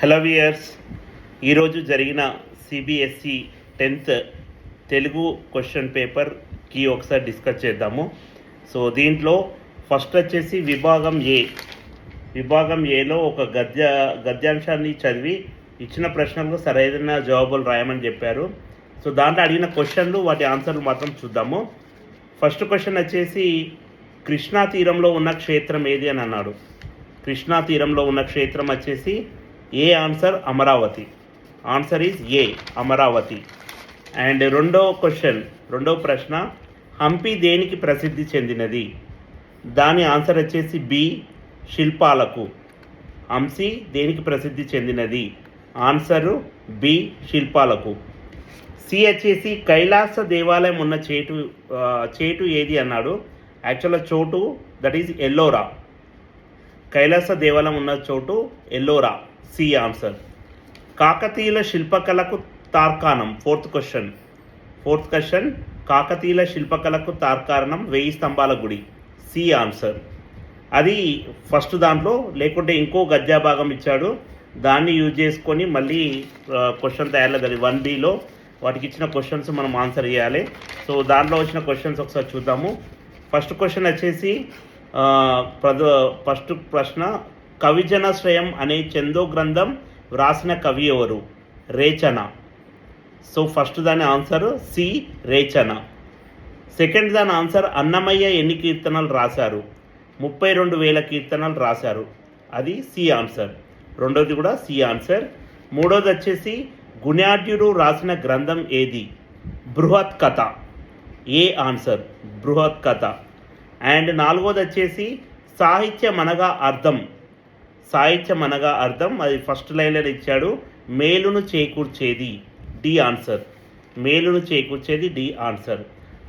Hello viewers, ఈరోజు జరిగిన CBSE 10th Telugu question పేపర్కి ఒకసారి డిస్కస్ చేద్దాము. సో దీంట్లో ఫస్ట్ వచ్చేసి విభాగం ఏలో ఒక గద్యాంశాన్ని చదివి ఇచ్చిన ప్రశ్నలకు సరైన జవాబులు రాయమని చెప్పారు. సో దాంట్లో అడిగిన క్వశ్చన్లు వాటి ఆన్సర్లు మాత్రం చూద్దాము. ఫస్ట్ క్వశ్చన్ వచ్చేసి కృష్ణా తీరంలో ఉన్న క్షేత్రం ఏది అని అన్నాడు. కృష్ణా తీరంలో ఉన్న క్షేత్రం వచ్చేసి A answer Amaravati. Answer is A Amaravati. And రెండో ప్రశ్న హంపి దేనికి ప్రసిద్ధి చెందినది? దాని ఆన్సర్ వచ్చేసి బి శిల్పాలకు. హంపి దేనికి ప్రసిద్ధి చెందినది? Answer B శిల్పాలకు. సి వచ్చేసి కైలాస దేవాలయం ఉన్న చేటు ఏది అన్నాడు. యాక్చువల్గా చోటు దట్ ఈజ్ ఎల్లోరా. కైలాస దేవాలయం ఉన్న చోటు ఎల్లోరా. C answer. కాకతీయుల శిల్పకళకు తార్కాణం. ఫోర్త్ క్వశ్చన్ కాకతీయుల శిల్పకళకు తార్కాణం 1000 స్తంభాల గుడి. C answer. అది ఫస్ట్ దాంట్లో, లేకుంటే ఇంకో గద్యా భాగం ఇచ్చాడు, దాన్ని యూజ్ చేసుకొని మళ్ళీ క్వశ్చన్ తయారు జరిగింది. 1Bలో వాటికి ఇచ్చిన క్వశ్చన్స్ మనం ఆన్సర్ చేయాలి. సో దాంట్లో వచ్చిన క్వశ్చన్స్ ఒకసారి చూద్దాము. ఫస్ట్ క్వశ్చన్ వచ్చేసి ఫస్ట్ ప్రశ్న కవిజనశ్రయం అనే చందో గ్రంథం వ్రాసిన కవి ఎవరు? రేచన. సో ఫస్ట్ దాని ఆన్సర్ సి రేచన. సెకండ్ దాని ఆన్సర్ అన్నమయ్య ఎన్ని కీర్తనలు రాశారు? 32,000 కీర్తనలు రాశారు. అది సి ఆన్సర్. రెండోది కూడా సి ఆన్సర్. మూడోది వచ్చేసి గుణాఢ్యుడు రాసిన గ్రంథం ఏది? బృహత్ కథ. ఏ ఆన్సర్ బృహత్ కథ. అండ్ నాలుగోది వచ్చేసి సాహిత్యం అనగా అర్థం అది ఫస్ట్ లైన్లో ఇచ్చాడు. మేలును చేకూర్చేది. D answer. మేలును చేకూర్చేది డి ఆన్సర్.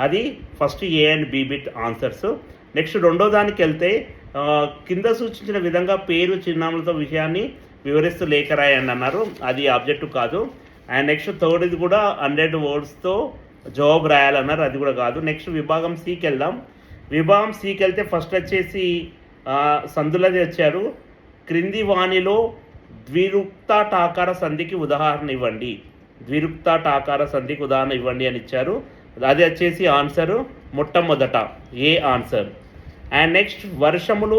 అది first A and B bit answers. Next రెండో దానికి వెళ్తే కింద సూచించిన విధంగా పేరు చిరునామాలతో విషయాన్ని వివరిస్తూ లేఖ రాయండి అన్నారు. అది ఆబ్జెక్టివ్ కాదు. అండ్ నెక్స్ట్ థర్డ్ది కూడా 100 wordsతో జవాబు రాయాలన్నారు. అది కూడా కాదు. నెక్స్ట్ విభాగం సికి వెళ్దాం. విభాగం సికి వెళ్తే ఫస్ట్ వచ్చేసి సందులది వచ్చారు. క్రింది వాణిలో ద్విరుక్తాటాకార సంధికి ఉదాహరణ ఇవ్వండి. అని ఇచ్చారు. అది వచ్చేసి ఆన్సరు మొట్టమొదట ఏ ఆన్సర్. అండ్ నెక్స్ట్ వర్షములు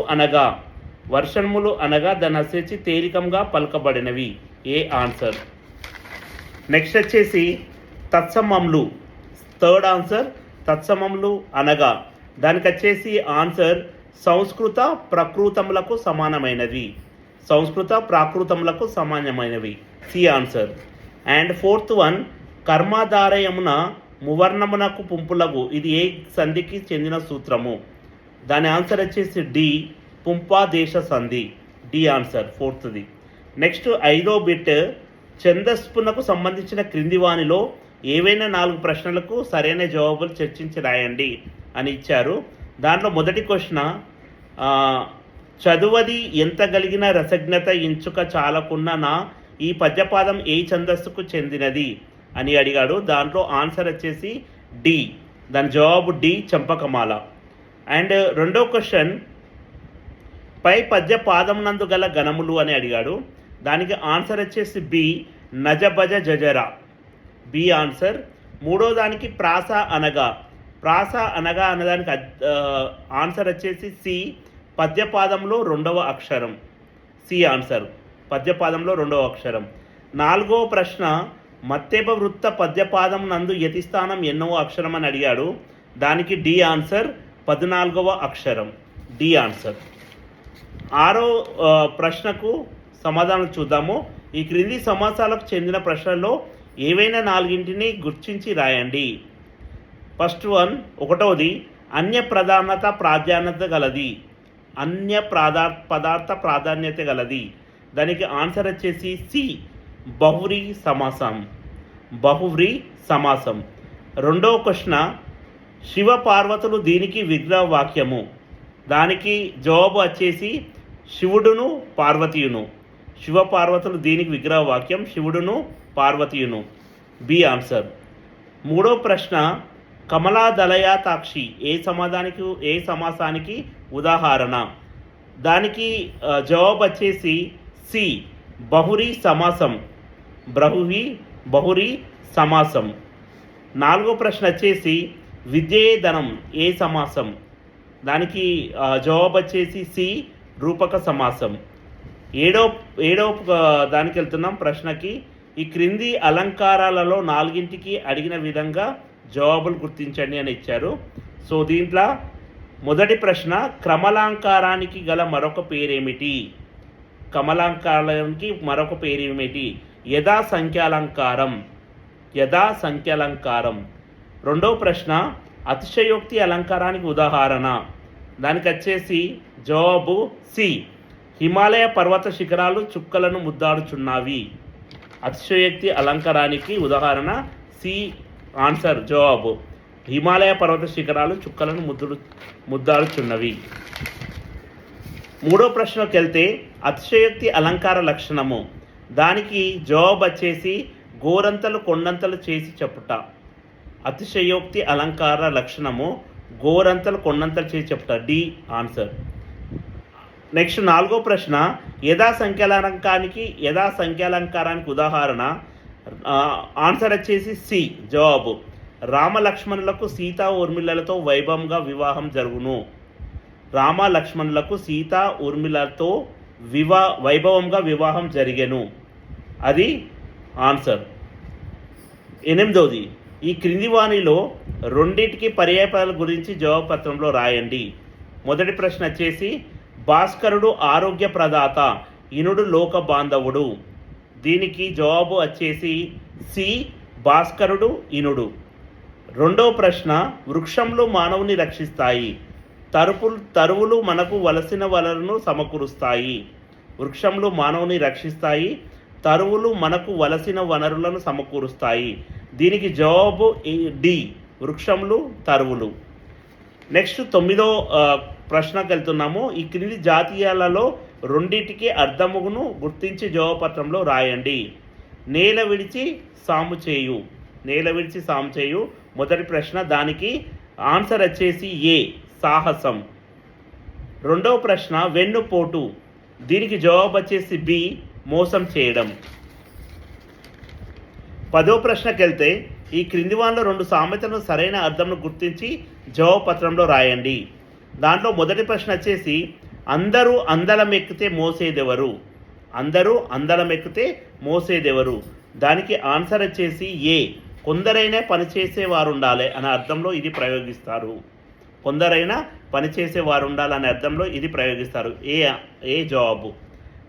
అనగా దాని వచ్చేసి తేలికంగా పలకబడినవి. ఏ ఆన్సర్. నెక్స్ట్ వచ్చేసి తత్సమములు. థర్డ్ ఆన్సర్ తత్సమములు అనగా దానికి వచ్చేసి ఆన్సర్ సంస్కృత ప్రాకృతములకు సమానమైనవి. C answer. And fourth one కర్మాధారయమున మువర్ణమునకు పుంపులగు. ఇది ఏ సంధికి చెందిన సూత్రము? దాని ఆన్సర్ వచ్చేసి డి పుంపాదేశ సంధి. డి ఆన్సర్ ఫోర్త్ది. నెక్స్ట్ ఐదో బిట్ ఛందస్పునకు సంబంధించిన క్రింది వానిలో ఏవైనా 4 ప్రశ్నలకు సరైన జవాబులు చర్చించి రాయండి అని ఇచ్చారు. దాంట్లో మొదటి క్వశ్చన్ చదువది ఎంత కలిగిన రసజ్ఞత ఇంచుక చాలకున్న ఈ పద్యపాదం ఏ ఛందస్సుకు చెందినది అని అడిగాడు. దాంట్లో ఆన్సర్ వచ్చేసి డి. దాని జవాబు డి చంపకమాల. అండ్ రెండో క్వశ్చన్ పై పద్యపాదం నందు గల గణములు అని అడిగాడు. దానికి ఆన్సర్ వచ్చేసి బి నజబజ జజరా. B answer. మూడో దానికి ప్రాస అనగా అన్నదానికి ఆన్సర్ వచ్చేసి సి పద్యపాదంలో 2వ అక్షరం. సి ఆన్సర్ పద్యపాదంలో 2వ అక్షరం. నాలుగో ప్రశ్న మత్తేప వృత్త పద్యపాదం నందు యతిస్థానం ఎన్నవ అక్షరం అని అడిగాడు. దానికి డి ఆన్సర్ 14వ అక్షరం. D answer. ఆరో ప్రశ్నకు సమాధానం చూద్దాము. ఈ క్రింది సమాసాలకు చెందిన ప్రశ్నల్లో ఏవైనా 4 గుర్తించి రాయండి. ఫస్ట్ వన్ ఒకటోది అన్య ప్రాధాన్యత గలది. దానికి ఆన్సర్ వచ్చేసి సి బహువ్రీ సమాసం. రెండో క్వశ్చన్ శివ పార్వతులు దీనికి విగ్రహ వాక్యము. దానికి జవాబు వచ్చేసి శివుడును పార్వతీయును. శివ పార్వతులు దీనికి విగ్రహ వాక్యం, శివుడును పార్వతీయును. B answer. మూడో ప్రశ్న కమలాదలయాతాక్షి ఏ సమాసానికి ఉదాహరణ? దానికి జవాబు వచ్చేసి సి బహురీ సమాసం. బహురీ సమాసం. 4వ ప్రశ్న వచ్చేసి విద్యే ధనం ఏ సమాసం? దానికి జవాబు వచ్చేసి సి రూపక సమాసం. ఏడవ దానికి వెళ్తున్నాం ప్రశ్నకి. ఈ క్రింది అలంకారాలలో 4ంటికి అడిగిన విధంగా జవాబులు గుర్తించండి అని ఇచ్చారు. సో దీంట్లో మొదటి ప్రశ్న క్రమలాంకారానికి గల మరొక పేరేమిటి? కమలాంకారానికి మరొక పేరేమిటి? యథా సంఖ్యాలంకారం. రెండవ ప్రశ్న అతిశయోక్తి అలంకారానికి ఉదాహరణ. దానికి వచ్చేసి జవాబు సి హిమాలయ పర్వత శిఖరాలు చుక్కలను ముద్దాడుచున్నవి. అతిశయోక్తి అలంకారానికి ఉదాహరణ సి ఆన్సర్ జవాబు హిమాలయ పర్వత శిఖరాలు చుక్కలను ముద్దాడుచున్నవి. మూడో ప్రశ్నకి వెళ్తే అతిశయోక్తి అలంకార లక్షణము. దానికి జవాబు వచ్చేసి గోరంతలు కొండంతలు చేసి చెప్పుట. అతిశయోక్తి అలంకార లక్షణము గోరంతలు కొండంతలు చేసి చెప్పుట. D answer. నెక్స్ట్ 4వ ప్రశ్న యథా సంఖ్యాలంకారానికి ఉదాహరణ. ఆన్సర్ వచ్చేసి సి జవాబు రామలక్ష్మణులకు సీతా ఊర్మిళలతో వైభవంగా వివాహం జరుగును. రామలక్ష్మణులకు సీతా ఊర్మిళలతో వైభవంగా వివాహం జరిగెను. అది ఆన్సర్. 8వది ఈ క్రింది వాణిలో రెండింటికి పర్యాయపదాల గురించి జవాబు పత్రంలో రాయండి. మొదటి ప్రశ్న వచ్చేసి భాస్కరుడు ఆరోగ్య ప్రదాత, ఇనుడు లోక బాంధవుడు. దీనికి జవాబు వచ్చేసి సి భాస్కరుడు ఇనుడు. రెండవ ప్రశ్న వృక్షంలో మానవుని రక్షిస్తాయి, తరువులు మనకు వలసిన వనరులను సమకూరుస్తాయి. వృక్షంలో మానవుని రక్షిస్తాయి, తరువులు మనకు వలసిన వనరులను సమకూరుస్తాయి. దీనికి జవాబు డి వృక్షములు తరువులు. నెక్స్ట్ 9వ ప్రశ్నకు వెళ్తున్నాము. ఈ క్రింది జాతీయాలలో రెండింటికి అర్థమును గుర్తించి జవాబపత్రంలో రాయండి. నేల విడిచి సాము చేయు. మొదటి ప్రశ్న. దానికి ఆన్సర్ వచ్చేసి ఏ సాహసం. రెండవ ప్రశ్న వెన్నుపోటు. దీనికి జవాబు వచ్చేసి బి మోసం చేయడం. 10వ ప్రశ్నకి వెళ్తే ఈ క్రింది వానిలో 2 సామెతలను సరైన అర్థంను గుర్తించి జవాబపత్రంలో రాయండి. దాంట్లో మొదటి ప్రశ్న వచ్చేసి అందరూ అందలమెక్కితే మోసేదెవరు. దానికి ఆన్సర్ వచ్చేసి ఏ కొందరైనా పనిచేసేవారు ఉండాలి అనే అర్థంలో ఇది ప్రయోగిస్తారు. అనే అర్థంలో ఇది ప్రయోగిస్తారు. ఏ జవాబు.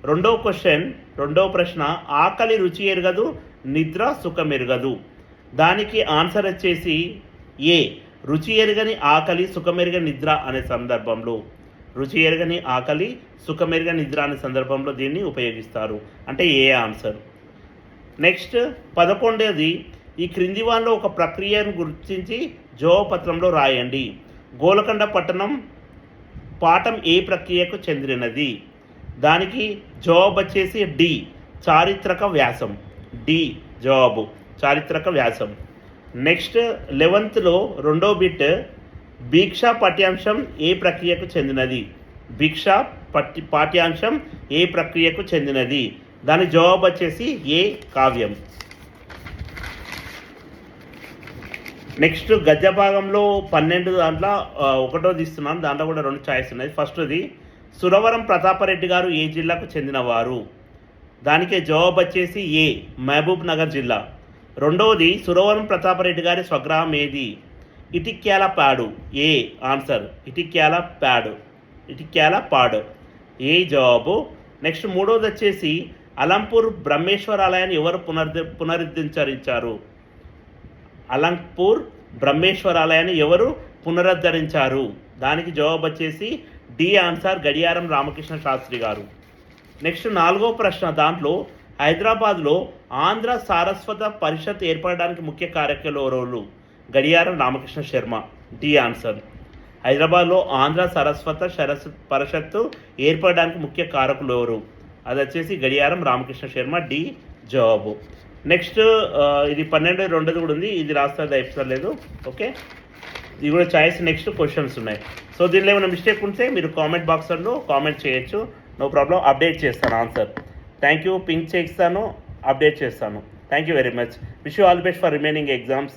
రెండవ ప్రశ్న ఆకలి రుచి ఎరగదు, నిద్ర సుఖమెరగదు. దానికి ఆన్సర్ వచ్చేసి ఏ రుచి ఎరగని ఆకలి సుఖమెరగని నిద్ర అనే సందర్భంలో. సందర్భంలో దీన్ని ఉపయోగిస్తారు. అంటే ఏ ఆన్సర్. నెక్స్ట్ 11వది ఈ క్రింది వానిలో ఒక ప్రక్రియను గుర్తించి జవాబపత్రంలో రాయండి. గోలకొండ పట్టణం పాఠం ఏ ప్రక్రియకు చెందినది. దానికి జవాబు వచ్చేసి డి చారిత్రక వ్యాసం. డి జవాబు చారిత్రక వ్యాసం. నెక్స్ట్ 11వ రెండో బిట్ భిక్షా పాఠ్యాంశం ఏ ప్రక్రియకు చెందినది. పాఠ్యాంశం ఏ ప్రక్రియకు చెందినది. దాని జవాబు వచ్చేసి ఏ కావ్యం. నెక్స్ట్ గద్య భాగంలో 12 దాంట్లో 1వ ఇస్తున్నాను. దాంట్లో కూడా 2 ఛాయిస్ ఉన్నాయి. ఫస్ట్ది సురవరం ప్రతాపరెడ్డి గారు ఏ జిల్లాకు చెందినవారు. దానికి జవాబు వచ్చేసి ఏ మహబూబ్ నగర్ జిల్లా. రెండవది సురవరం ప్రతాపరెడ్డి గారి స్వగ్రామం ఏది. ఇటిక్యాలపాడు. ఏ ఆన్సర్ ఇటిక్యాలపాడు. ఏ జవాబు. నెక్స్ట్ 3వది వచ్చేసి అలంపూర్ బ్రహ్మేశ్వరాలయాన్ని ఎవరు పునరుద్ధరించారు. దానికి జవాబు వచ్చేసి డి ఆన్సర్ గడియారం రామకృష్ణ శాస్త్రి గారు. నెక్స్ట్ 4వ ప్రశ్న. దాంట్లో హైదరాబాద్లో ఆంధ్ర సారస్వత పరిషత్ ఏర్పడడానికి ముఖ్య కార్యక్రమాలు. గడియారం రామకృష్ణ శర్మ. D answer. హైదరాబాద్లో ఆంధ్ర సారస్వత పరిషత్తు ఏర్పడడానికి ముఖ్య కారకులు ఎవరు. అది వచ్చేసి గడియారం రామకృష్ణ శర్మ. డి జవాబు. నెక్స్ట్ ఇది 12 కూడా ఉంది. ఇది రాస్తుంది అయిపోలేదు. ఓకే, ఇది కూడా చాయిస్. నెక్స్ట్ క్వశ్చన్స్ ఉన్నాయి. సో దీనిలో ఏమైనా మిస్టేక్ ఉంటే మీరు కామెంట్ బాక్స్లో కామెంట్ చేయొచ్చు. నో ప్రాబ్లం, అప్డేట్ చేస్తాను ఆన్సర్. Thank you. పింక్ చేస్తాను, అప్డేట్ చేస్తాను. Thank you very much. Wish you all best for remaining exams.